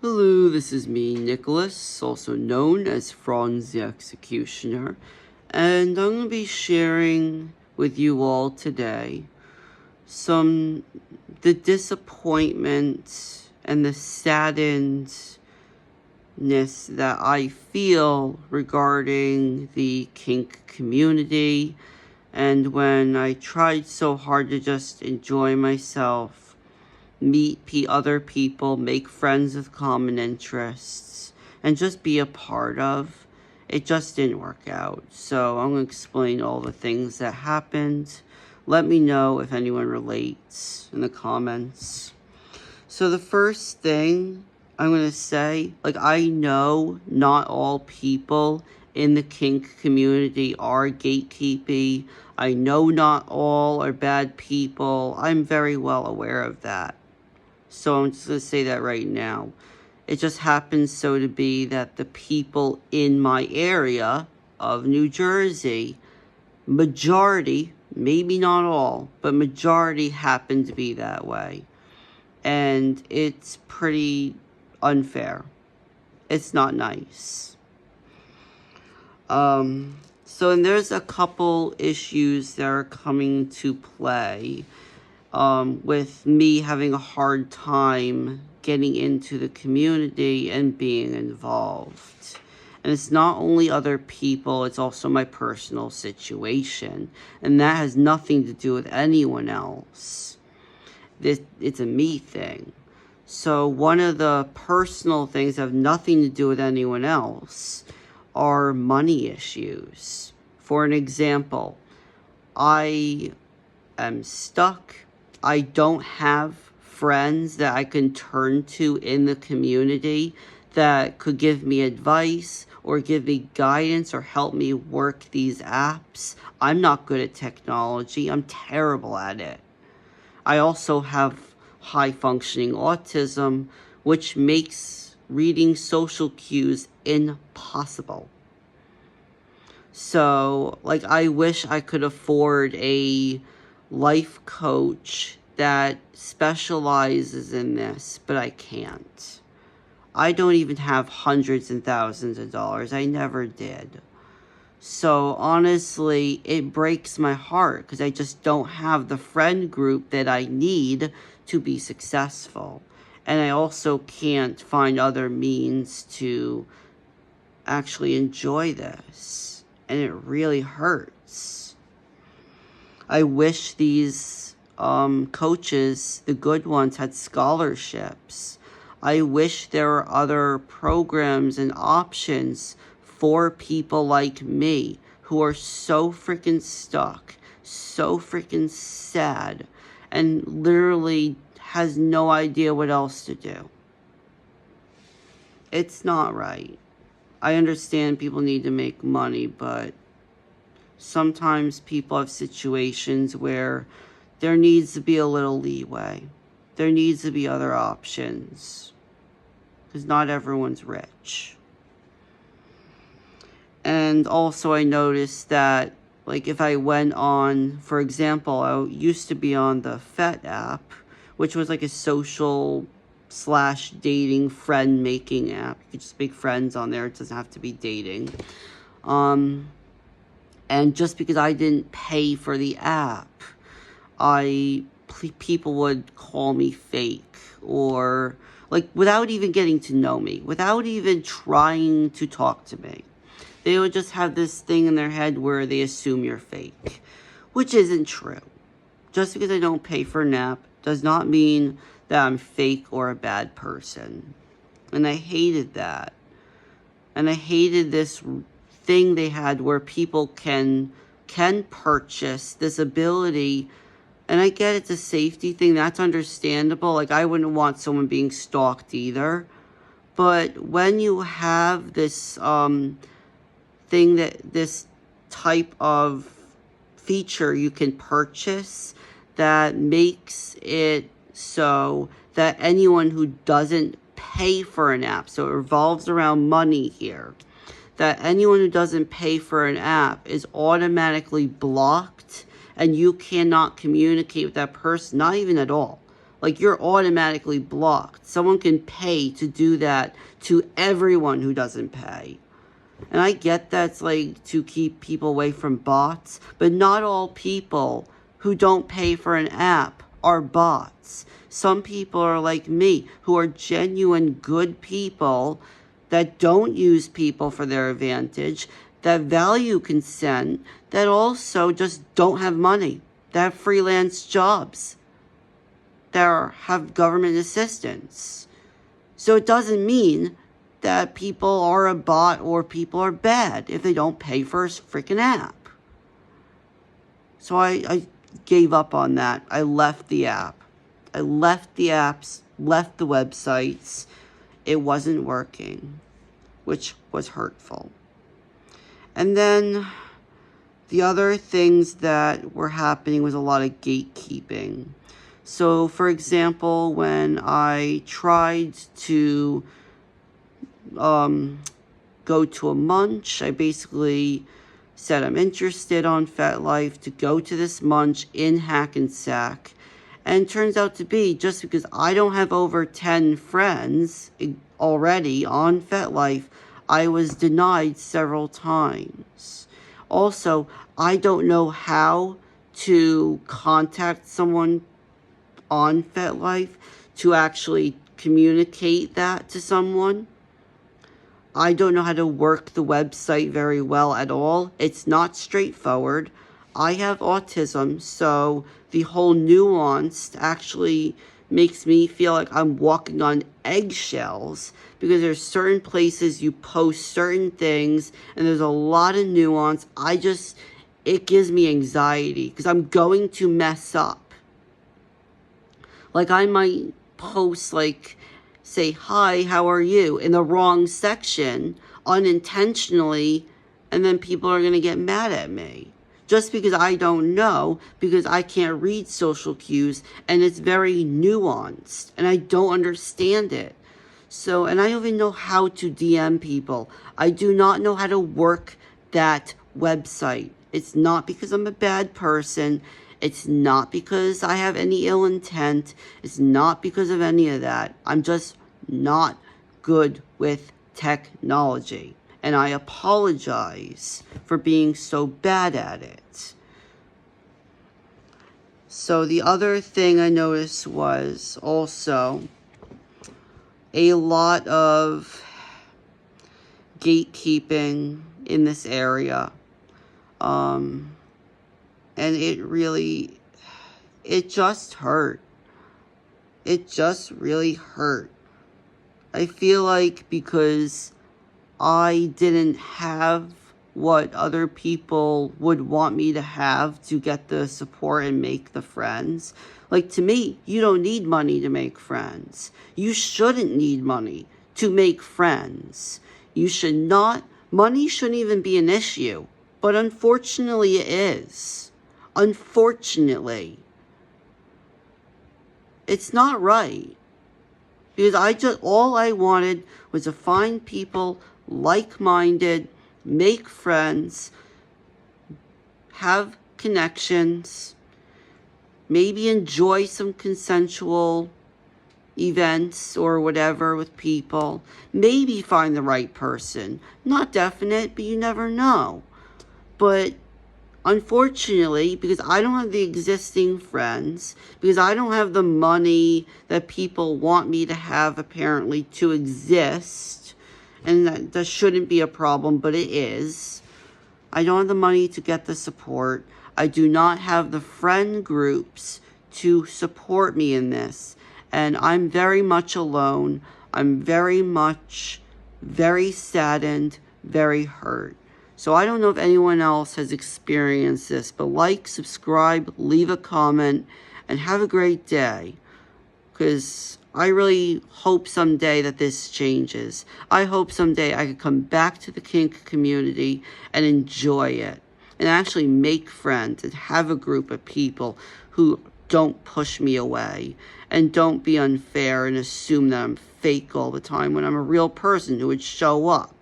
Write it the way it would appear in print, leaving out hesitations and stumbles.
Hello, this is me, Nicholas, also known as Franz the Executioner, and I'm going to be sharing with you all today the disappointment and the saddennedness that I feel regarding the kink community, and when I tried so hard to just enjoy myself, meet other people, make friends with common interests, and just be a part of. It just didn't work out. So I'm going to explain all the things that happened. Let me know if anyone relates in the comments. So the first thing I'm going to say, I know not all people in the kink community are gatekeeping. I know not all are bad people. I'm very well aware of that. So I'm just going to say that right now. It just happens so to be that the people in my area of New Jersey, majority, maybe not all, but majority happen to be that way. And it's pretty unfair. It's not nice. And there's a couple issues that are coming to play. With me having a hard time getting into the community and being involved. And it's not only other people, it's also my personal situation. And that has nothing to do with anyone else. It's a me thing. So one of the personal things that have nothing to do with anyone else are money issues. For an example, I am stuck. I don't have friends that I can turn to in the community that could give me advice or give me guidance or help me work these apps. I'm not good at technology. I'm terrible at it. I also have high functioning autism, which makes reading social cues impossible. So, I wish I could afford a life coach that specializes in this, but I can't. I don't even have hundreds and thousands of dollars. I never did. So honestly, it breaks my heart because I just don't have the friend group that I need to be successful. And I also can't find other means to actually enjoy this. And it really hurts. I wish these coaches, the good ones, had scholarships. I wish there were other programs and options for people like me who are so freaking stuck, so freaking sad, and literally has no idea what else to do. It's not right. I understand people need to make money, but sometimes people have situations where there needs to be a little leeway. There needs to be other options. Because not everyone's rich. And also I noticed that, if I went on, for example, I used to be on the FET app, which was a social / dating friend making app. You could just make friends on there. It doesn't have to be dating. And just because I didn't pay for the app, people would call me fake, or without even getting to know me, without even trying to talk to me. They would just have this thing in their head where they assume you're fake, which isn't true. Just because I don't pay for an app does not mean that I'm fake or a bad person. And I hated that. And I hated this thing they had where people can purchase this ability. And I get it's a safety thing. That's understandable. I wouldn't want someone being stalked either. But when you have this this type of feature you can purchase that makes it so that anyone who doesn't pay for an app, so it revolves around money here, that anyone who doesn't pay for an app is automatically blocked and you cannot communicate with that person, not even at all. Like, you're automatically blocked. Someone can pay to do that to everyone who doesn't pay. And I get that's like to keep people away from bots, but not all people who don't pay for an app are bots. Some people are like me, who are genuine good people that don't use people for their advantage, that value consent, that also just don't have money, that have freelance jobs, that have government assistance. So it doesn't mean that people are a bot or people are bad if they don't pay for a freaking app. So I gave up on that. I left the app. I left the apps, left the websites. It wasn't working, which was hurtful. And then the other things that were happening was a lot of gatekeeping. So, for example, when I tried to go to a munch, I basically said I'm interested on FetLife to go to this munch in Hackensack. And it turns out to be, just because I don't have over 10 friends already on FetLife, I was denied several times. Also, I don't know how to contact someone on FetLife to actually communicate that to someone. I don't know how to work the website very well at all. It's not straightforward. I have autism, so the whole nuance actually makes me feel like I'm walking on eggshells, because there's certain places you post certain things and there's a lot of nuance. It gives me anxiety because I'm going to mess up. Like, I might post, like, say, hi, how are you, in the wrong section unintentionally, and then people are going to get mad at me. Just because I don't know, because I can't read social cues, and it's very nuanced, and I don't understand it. So, and I don't even know how to DM people. I do not know how to work that website. It's not because I'm a bad person. It's not because I have any ill intent. It's not because of any of that. I'm just not good with technology. And I apologize for being so bad at it. So the other thing I noticed was also a lot of gatekeeping in this area. And it just hurt. It just really hurt. I feel like because I didn't have what other people would want me to have to get the support and make the friends. Like, to me, you don't need money to make friends. You shouldn't need money to make friends. Money shouldn't even be an issue. But unfortunately it is. Unfortunately. It's not right. Because all I wanted was to find people like-minded, make friends, have connections, maybe enjoy some consensual events or whatever with people, maybe find the right person. Not definite, but you never know. But unfortunately, because I don't have the existing friends, because I don't have the money that people want me to have apparently to exist, and that shouldn't be a problem, but it is. I don't have the money to get the support. I do not have the friend groups to support me in this. And I'm very much alone. I'm very saddened, very hurt. So I don't know if anyone else has experienced this, but like, subscribe, leave a comment, and have a great day. Because I really hope someday that this changes. I hope someday I could come back to the kink community and enjoy it. And actually make friends and have a group of people who don't push me away. And don't be unfair and assume that I'm fake all the time when I'm a real person who would show up.